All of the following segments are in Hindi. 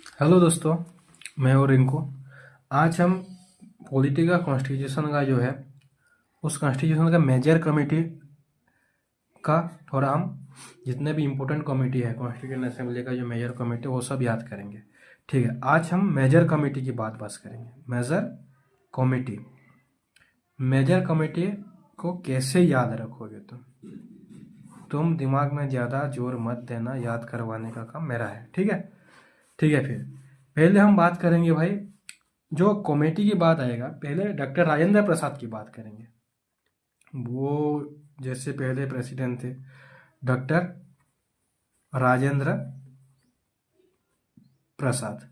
हेलो दोस्तों, मैं और रिंकू। आज हम पॉलिटी का कॉन्स्टिट्यूशन का जो है उस कॉन्स्टिट्यूशन का मेजर कमेटी का थोड़ा हम जितने भी इम्पोर्टेंट कमेटी है कॉन्स्टिट्यूशन असेंबली का जो मेजर कमेटी वो सब याद करेंगे। ठीक है, आज हम मेजर कमेटी की बात करेंगे। मेजर कमेटी, मेजर कमेटी को कैसे याद रखोगे तुम दिमाग में ज़्यादा जोर मत देना, याद करवाने का काम मेरा है। ठीक है, ठीक है। फिर पहले हम बात करेंगे भाई, जो कमेटी की बात आएगा पहले डॉक्टर राजेंद्र प्रसाद की बात करेंगे। वो जैसे पहले प्रेसिडेंट थे डॉक्टर राजेंद्र प्रसाद।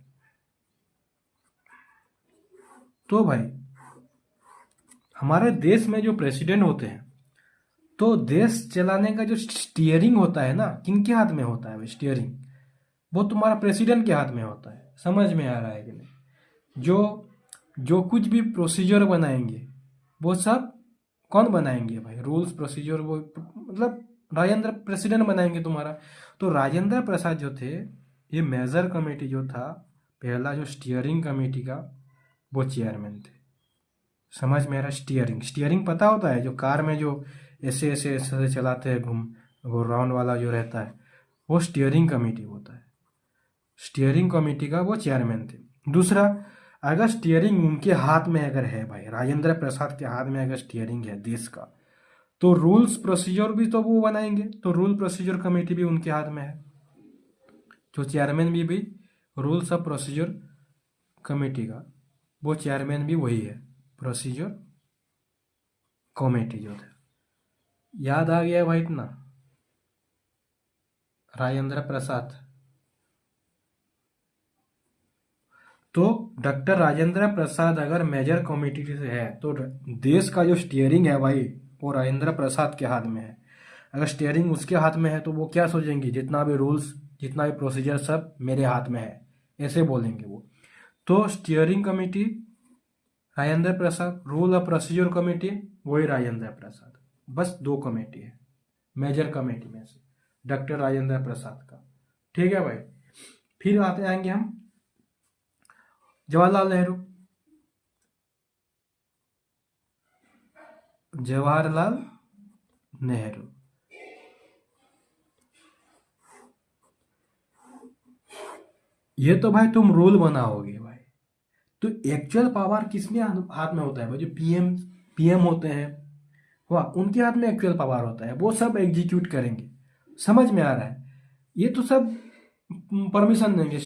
तो भाई हमारे देश में जो प्रेसिडेंट होते हैं तो देश चलाने का जो स्टीयरिंग होता है ना, किनके हाथ में होता है? स्टीयरिंग वो तुम्हारा प्रेसिडेंट के हाथ में होता है। समझ में आ रहा है कि नहीं? जो जो कुछ भी प्रोसीजर बनाएंगे वो सब कौन बनाएंगे भाई? रूल्स प्रोसीजर वो मतलब राजेंद्र प्रेसिडेंट बनाएंगे तुम्हारा। तो राजेंद्र प्रसाद जो थे, ये मेजर कमेटी जो था पहला जो स्टीयरिंग कमेटी का, वो चेयरमैन थे। समझ में आ रहा? स्टीयरिंग, स्टीयरिंग पता होता है, जो कार में जो ऐसे ऐसे ऐसे चलाते हैं, घूम वो राउंड वाला जो रहता है, वो स्टीयरिंग कमेटी होता है। स्टीयरिंग कमेटी का वो चेयरमैन थे। दूसरा, अगर स्टीयरिंग उनके हाथ में अगर है भाई, राजेंद्र प्रसाद के हाथ में अगर स्टीयरिंग है देश का, तो रूल्स प्रोसीजर भी तो वो बनाएंगे। तो रूल प्रोसीजर कमेटी भी उनके हाथ में है। जो चेयरमैन भी रूल्स ऑफ प्रोसीजर कमेटी का, वो चेयरमैन भी वही है, प्रोसीजर कमेटी जो था। याद आ गया भाई इतना? राजेंद्र प्रसाद। तो डॉक्टर राजेंद्र प्रसाद अगर मेजर कमेटी से है तो देश का जो स्टीयरिंग है भाई, वो राजेंद्र प्रसाद के हाथ में है। अगर स्टीयरिंग उसके हाथ में है तो वो क्या सोचेंगे, जितना भी रूल्स जितना भी प्रोसीजर सब मेरे हाथ में है, ऐसे बोलेंगे वो। तो steering committee Rajendra Prasad, rule of procedure committee वही राजेंद्र प्रसाद। बस दो कमेटी है मेजर कमेटी में से डॉक्टर राजेंद्र प्रसाद का। ठीक है भाई। फिर आते आएंगे हम जवाहरलाल नेहरू। जवाहरलाल नेहरू, ये तो भाई तुम रूल बनाओगे भाई। तो एक्चुअल पावर किसमें हाथ में होता है भाई? जो पीएम पीएम होते हैं, वाह, उनके हाथ में एक्चुअल पावर होता है। वो सब एग्जीक्यूट करेंगे। समझ में आ रहा है? ये तो सब परमिशन देंगे।